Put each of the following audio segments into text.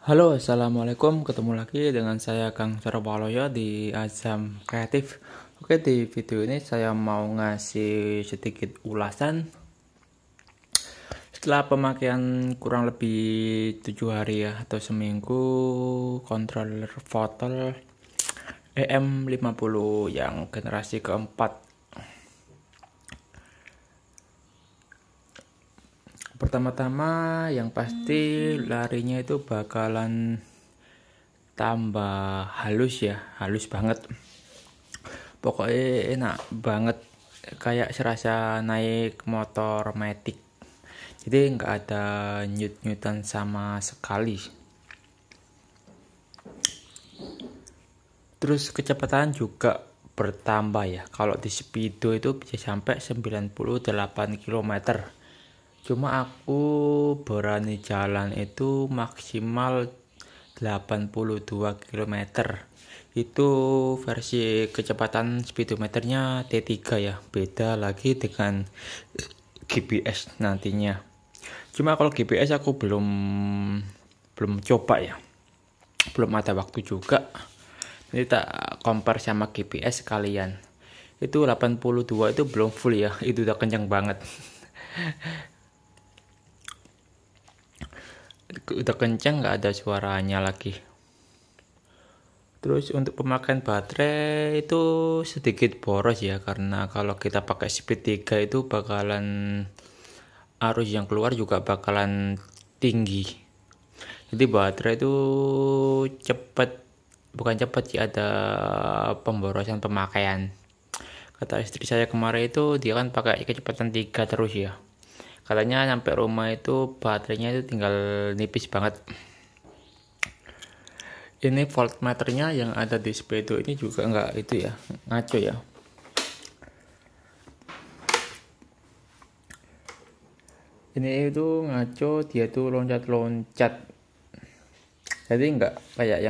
Halo, assalamualaikum. Ketemu lagi dengan saya Kang Surabaloyo di Azam Kreatif. Oke, di video ini saya mau ngasih sedikit ulasan. Setelah pemakaian kurang lebih 7 hari ya atau seminggu, controller Votel EM50 yang generasi keempat. Pertama-tama yang pasti larinya itu bakalan tambah halus ya, halus banget. Pokoknya enak banget, kayak serasa naik motor matic. Jadi nggak ada nyut-nyutan sama sekali. Terus kecepatan juga bertambah ya. Kalau di speedo itu bisa sampai 98 km. Cuma aku berani jalan itu maksimal 82 km. Itu versi kecepatan speedometernya T3 ya. Beda lagi dengan GPS nantinya. Cuma kalau GPS aku belum coba ya. Belum ada waktu juga. Jadi tak compare sama GPS kalian. Itu 82 itu belum full ya. Itu udah kencang banget. Udah kencang, nggak ada suaranya lagi. Terus untuk pemakaian baterai itu sedikit boros ya, karena kalau kita pakai speed 3 itu bakalan arus yang keluar juga bakalan tinggi. Jadi baterai itu bukan cepat sih, ada pemborosan pemakaian. Kata istri saya kemarin itu dia kan pakai kecepatan 3 terus ya. Katanya sampai rumah itu baterainya itu tinggal nipis banget. Ini voltmeternya yang ada di speedo ini juga nggak itu ya, ngaco ya. Ini itu ngaco, dia tuh loncat-loncat. Jadi nggak kayak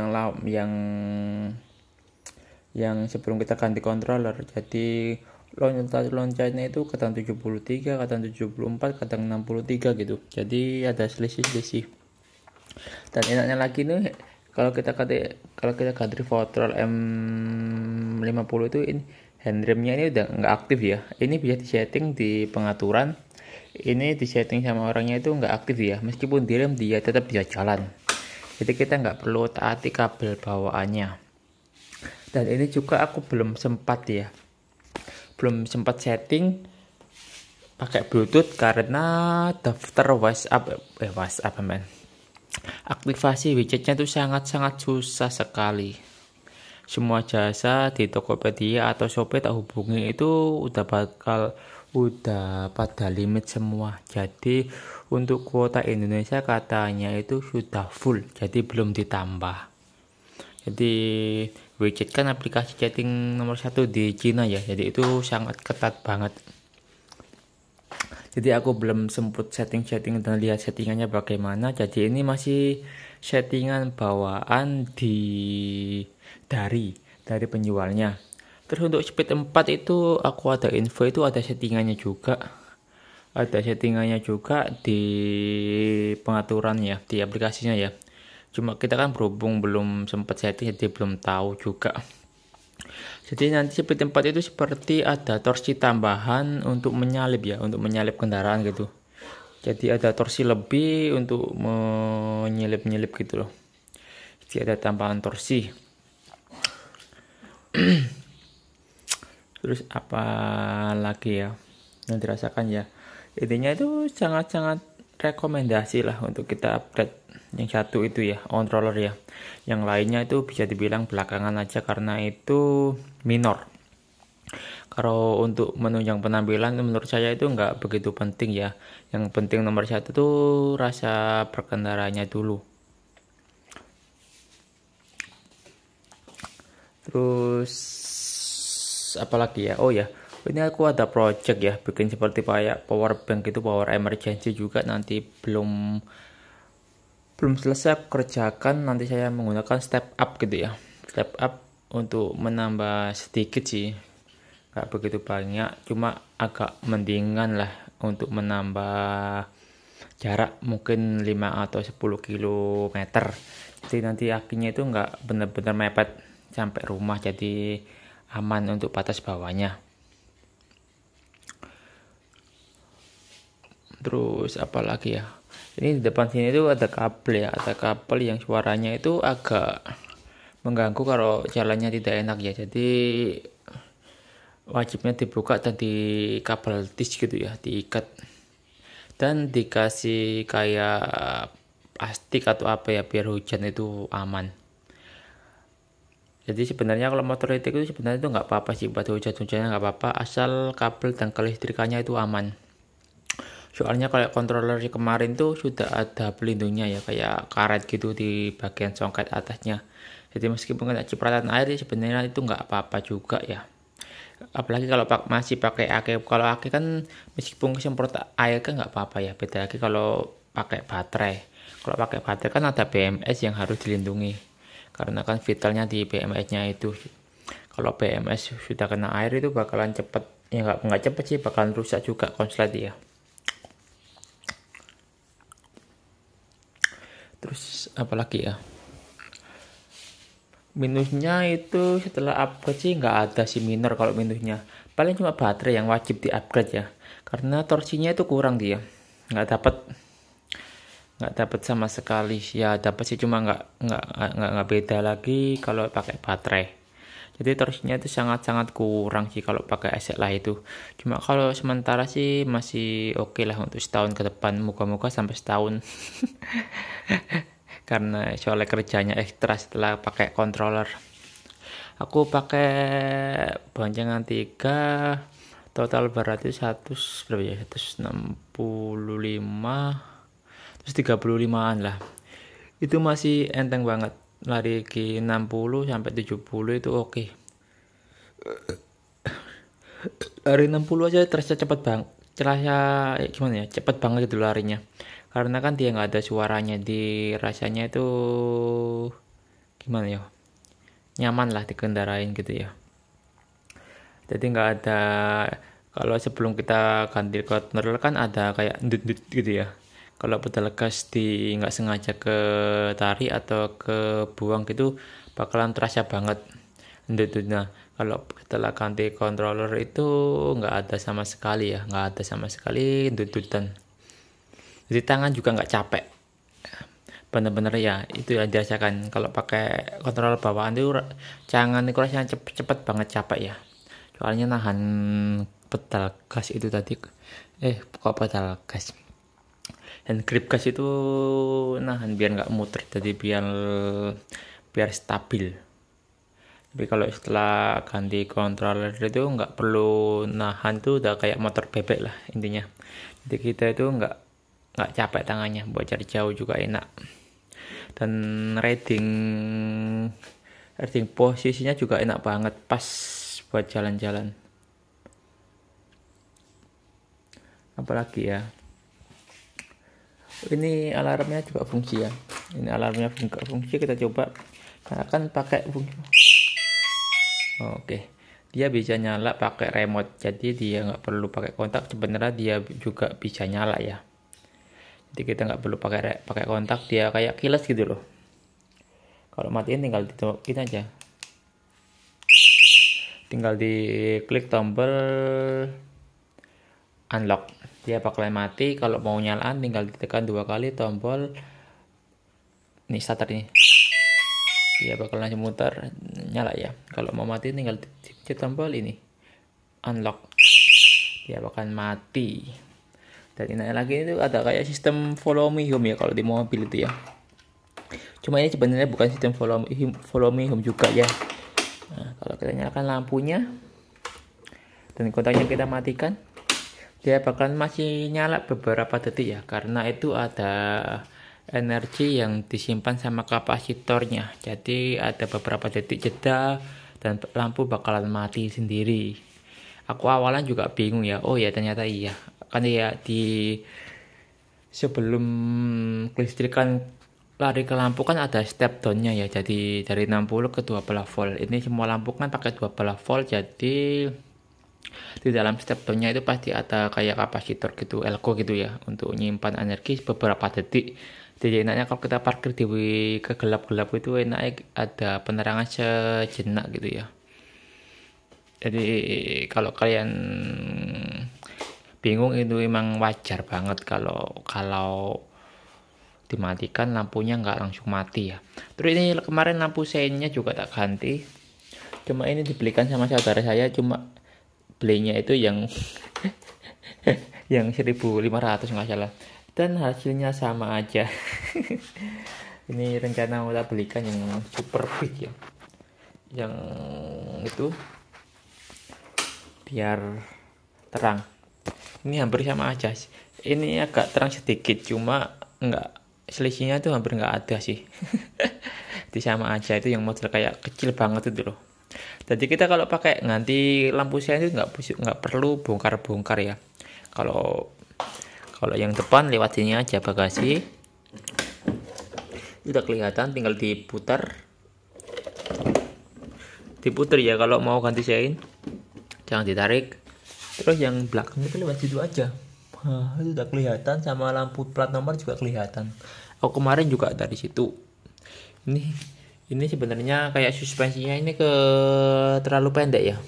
yang sebelum kita ganti controller. Jadi loncat-loncatnya itu kadang 73, kadang 74, kadang 63 gitu. Jadi ada selisih-selisih. Dan enaknya lagi nih, kalau kita ganti Votel M50 itu ini handremnya ini udah nggak aktif ya. Ini bisa disetting di pengaturan. Ini disetting sama orangnya itu nggak aktif ya. Meskipun direm dia tetap bisa jalan. Jadi kita nggak perlu taati kabel bawaannya. Dan ini juga aku belum sempat setting pakai Bluetooth karena daftar WhatsApp aktivasi widgetnya itu sangat-sangat susah sekali. Semua jasa di Tokopedia atau Shopee tak hubungi itu udah pada limit semua. Jadi untuk kuota Indonesia katanya itu sudah full, jadi belum ditambah. Jadi widget kan aplikasi chatting nomor 1 di Cina ya, jadi itu sangat ketat banget. Jadi aku belum sempat setting dan lihat settingannya bagaimana. Jadi ini masih settingan bawaan dari penjualnya. Terus untuk speed 4 itu aku ada info itu ada settingannya juga. Ada settingannya juga di pengaturan ya, di aplikasinya ya. Cuma kita kan berhubung belum sempat setting, jadi belum tahu juga. Jadi nanti speed 4 itu seperti ada torsi tambahan untuk menyalip kendaraan gitu. Jadi ada torsi lebih untuk menyelip gitu loh. Jadi ada tambahan torsi. Terus apa lagi ya yang dirasakan ya? Intinya itu sangat-sangat rekomendasi lah untuk kita upgrade yang satu itu ya, controller ya. Yang lainnya itu bisa dibilang belakangan aja karena itu minor. Kalau untuk menunjang penampilan menurut saya itu nggak begitu penting ya. Yang penting nomor 1 tuh rasa berkendaranya dulu. Terus apalagi ya? Oh ya, ini aku ada project ya, bikin seperti kayak power bank itu, power emergency juga. Nanti belum selesai kerjakan, nanti saya menggunakan step up gitu ya. Step up untuk menambah sedikit sih, nggak begitu banyak, cuma agak mendingan lah untuk menambah jarak mungkin 5 atau 10 kilometer. Jadi nanti akinya itu nggak benar-benar mepet sampai rumah, jadi aman untuk batas bawahnya. Terus apa lagi ya, ini di depan sini itu ada kabel ya, ada kabel yang suaranya itu agak mengganggu kalau jalannya tidak enak ya, jadi wajibnya dibuka dan di kabel tis gitu ya, diikat dan dikasih kayak plastik atau apa ya biar hujan itu aman. Jadi sebenarnya kalau motor listrik itu sebenarnya itu nggak apa-apa sih, buat hujan-hujannya nggak apa-apa asal kabel dan kelistrikannya itu aman. Soalnya kalau controller kemarin tuh sudah ada pelindungnya ya, kayak karet gitu di bagian songket atasnya. Jadi meskipun kena cipratan air sebenarnya itu nggak apa-apa juga ya. Apalagi kalau masih pakai aki. Kalau aki kan meskipun kesemprot air kan nggak apa-apa ya. Beda lagi kalau pakai baterai. Kalau pakai baterai kan ada BMS yang harus dilindungi. Karena kan vitalnya di BMS-nya itu. Kalau BMS sudah kena air itu bakalan cepet, ya nggak cepet sih, bakalan rusak juga konslet ya. Terus apalagi ya, minusnya itu setelah upgrade sih nggak ada sih minor. Kalau minusnya paling cuma baterai yang wajib di upgrade ya, karena torsinya itu kurang dia, nggak dapat sama sekali ya. Dapat sih cuma nggak beda lagi kalau pakai baterai. Jadi torsinya itu sangat-sangat kurang sih kalau pakai SL lah itu. Cuma kalau sementara sih masih oke lah untuk setahun ke depan, moga-moga sampai setahun. Karena soalnya kerjanya ekstra setelah pakai controller. Aku pakai boncengan 3, total berarti 100 berapa ya, 165, terus 35an lah. Itu masih enteng banget, lari ke 60 sampai 70 itu oke. Lari 60 aja terasa cepet banget, terasa gimana ya, cepet banget gitu larinya. Karena kan dia nggak ada suaranya, di rasanya itu gimana ya, nyaman lah dikendarain gitu ya. Jadi nggak ada, kalau sebelum kita ganti controller kan ada kayak ndut gitu ya. Kalau pedal gas di nggak sengaja ke tarik atau ke buang gitu bakalan terasa banget ndut-ndutnya. Kalau setelah ganti controller itu nggak ada sama sekali ya, nggak ada sama sekali ndut-ndutan. Jadi tangan juga nggak capek, bener-bener ya itu yang dirasakan. Kalau pakai kontrol bawaan itu tangan itu rasanya cepet banget capek ya, soalnya nahan pedal gas itu tadi, kok pedal gas dan grip gas itu nahan biar nggak muter, jadi biar stabil. Tapi kalau setelah ganti controller itu nggak perlu nahan, tuh udah kayak motor bebek lah intinya. Jadi kita itu nggak capek tangannya, buat cari jauh juga enak. Dan riding posisinya juga enak banget, pas buat jalan-jalan. Apalagi ya, ini alarmnya juga fungsi ya. Ini alarmnya fungsi, kita coba. Karena kan pakai fungsi. Oke, dia bisa nyala pakai remote, jadi dia nggak perlu pakai kontak. Sebenarnya dia juga bisa nyala ya. Jadi kita nggak perlu pakai kontak, dia kayak kilas gitu loh. Kalau matiin tinggal ditokin aja, tinggal diklik tombol unlock, dia bakalan mati. Kalau mau nyalaan tinggal ditekan 2 kali tombol ini starter ini, dia bakalan langsung muter nyala ya. Kalau mau mati tinggal dicet tombol ini unlock, dia bakalan mati. Dan ini lagi itu ada kayak sistem follow me home ya kalau di mobil itu ya. Cuma ini sebenarnya bukan sistem follow me home juga ya. Nah, kalau kita nyalakan lampunya dan kontaknya kita matikan, dia bakalan masih nyala beberapa detik ya, karena itu ada energi yang disimpan sama kapasitornya. Jadi ada beberapa detik jeda dan lampu bakalan mati sendiri. Aku awalnya juga bingung ya, oh ya ternyata iya, kan ya di sebelum kelistrikan lari ke lampu kan ada step down-nya ya. Jadi dari 60 ke 12 volt. Ini semua lampu kan pakai 12 volt, jadi Di dalam steppernya itu pasti ada kayak kapasitor gitu, elko gitu ya, untuk menyimpan energi beberapa detik. Jadi enaknya kalau kita parkir di kegelap-gelap itu enaknya ada penerangan sejenak gitu ya. Jadi kalau kalian bingung itu emang wajar banget kalau kalau dimatikan lampunya nggak langsung mati ya. Terus ini kemarin lampu seinnya juga tak ganti. Cuma ini dibelikan sama saudara saya, cuma belinya itu yang yang 1.500 nggak salah, dan hasilnya sama aja. Ini rencana mau belikan yang super big ya, yang itu biar terang. Ini hampir sama aja, ini agak terang sedikit, cuma nggak, selisihnya tuh hampir nggak ada sih. Itu sama aja, itu yang model kayak kecil banget itu loh. Jadi kita kalau pakai ganti lampu sen itu nggak perlu bongkar-bongkar ya. Kalau kalau yang depan lewat sini aja bagasi, udah kelihatan, tinggal diputar ya. Kalau mau ganti sein jangan ditarik. Terus yang belakang itu lewat situ aja. Itu udah kelihatan, sama lampu plat nomor juga kelihatan. Aku kemarin juga dari situ. Ini sebenarnya kayak suspensinya ini terlalu pendek ya.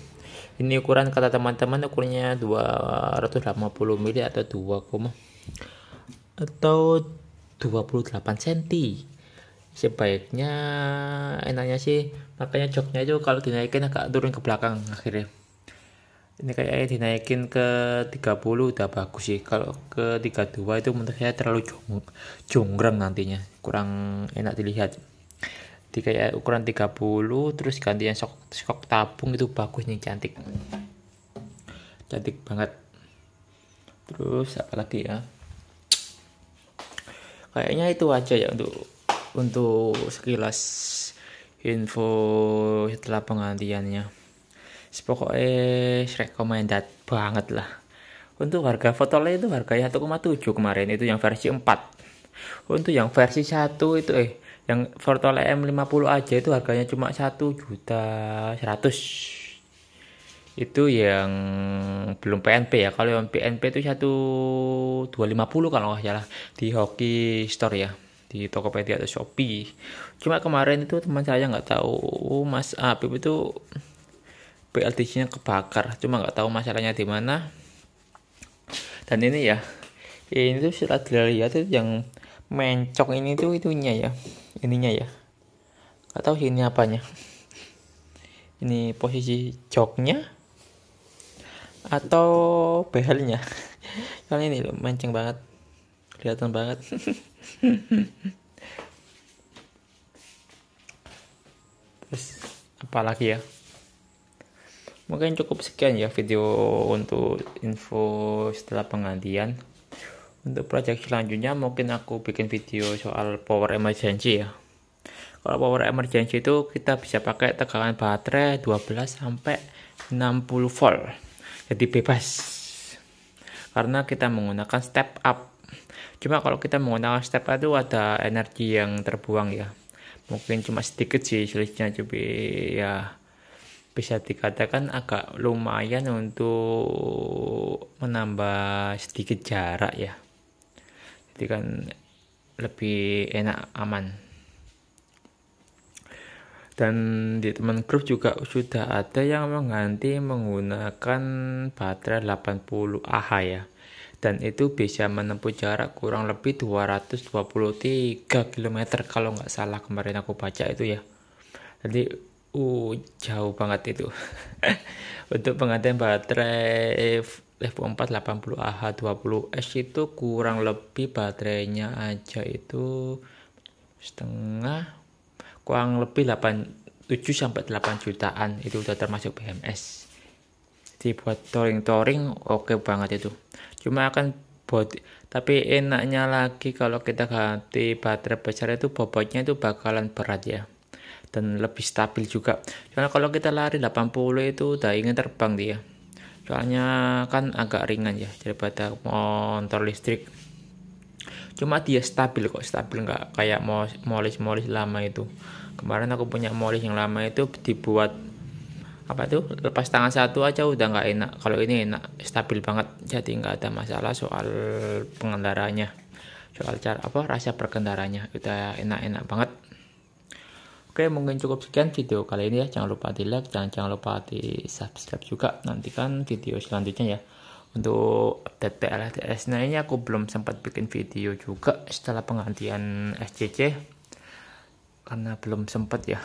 Ini ukuran kata teman-teman ukurnya 280 mili atau 28 cm. Sebaiknya enaknya sih, makanya joknya itu kalau dinaikin agak turun ke belakang akhirnya. Ini kayak dinaikin ke 30 udah bagus sih. Kalau ke 32 itu menurut saya terlalu jonggrang nantinya, kurang enak dilihat. Di kayak ukuran 30 terus gantian sok tabung itu bagus nih, cantik banget. Terus apa lagi ya, kayaknya itu aja ya untuk sekilas info setelah penggantiannya. Pokoknya recommended banget lah. Untuk harga Fotoled itu harganya 1,7 kemarin, itu yang versi 4. Untuk yang versi 1 itu yang Fotoled M50 aja itu harganya cuma 1.100.000. Itu yang belum PNP ya. Kalau yang PNP itu 1.250 kalau nggak salah, di Hoki Store ya, di Tokopedia atau Shopee. Cuma kemarin itu teman saya nggak tahu, Mas Apip itu PLTC-nya kebakar, cuma nggak tahu masalahnya di mana. Dan ini tuh setelah dilihat itu yang mencong ini tuh ininya ya, nggak tahu sih ini apanya. Ini posisi joknya atau behelnya. Kali ini loh menceng banget, kelihatan banget. Terus apa lagi ya, mungkin cukup sekian ya video untuk info setelah penggantian. Untuk project selanjutnya mungkin aku bikin video soal power emergency ya. Kalau power emergency itu kita bisa pakai tegangan baterai 12 sampai 60 volt. Jadi bebas. Karena kita menggunakan step up. Cuma kalau kita menggunakan step up itu ada energi yang terbuang ya. Mungkin cuma sedikit sih selisihnya, tapi ya bisa dikatakan agak lumayan untuk menambah sedikit jarak ya. Jadi kan lebih enak, aman. Dan di teman grup juga sudah ada yang mengganti menggunakan baterai 80 Ah ya. Dan itu bisa menempuh jarak kurang lebih 223 km kalau nggak salah, kemarin aku baca itu ya. Jadi jauh banget itu. Untuk penggantian baterai Level 4 80 Ah 20S itu kurang lebih baterainya aja itu kurang lebih 7 sampai 8 jutaan, itu udah termasuk BMS. Jadi buat touring oke banget itu. Cuma akan tapi enaknya lagi kalau kita ganti baterai besar itu bobotnya itu bakalan berat ya, dan lebih stabil juga. Soalnya kalau kita lari 80 itu udah ingin terbang dia. Soalnya kan agak ringan ya daripada motor listrik. Cuma dia stabil nggak kayak molis lama itu. Kemarin aku punya molis yang lama itu dibuat apa itu, lepas tangan satu aja udah nggak enak. Kalau ini enak, stabil banget, jadi nggak ada masalah soal pengendaranya, soal cara apa rasa berkendaranya udah enak-enak banget. Oke, mungkin cukup sekian video kali ini ya. Jangan lupa di like dan jangan lupa di subscribe juga. Nantikan video selanjutnya ya. Untuk update PLTS, nah ini aku belum sempat bikin video juga setelah penggantian SCC karena belum sempat ya.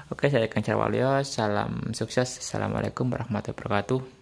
Oke, saya Kancar Walio, salam sukses, assalamualaikum warahmatullahi wabarakatuh.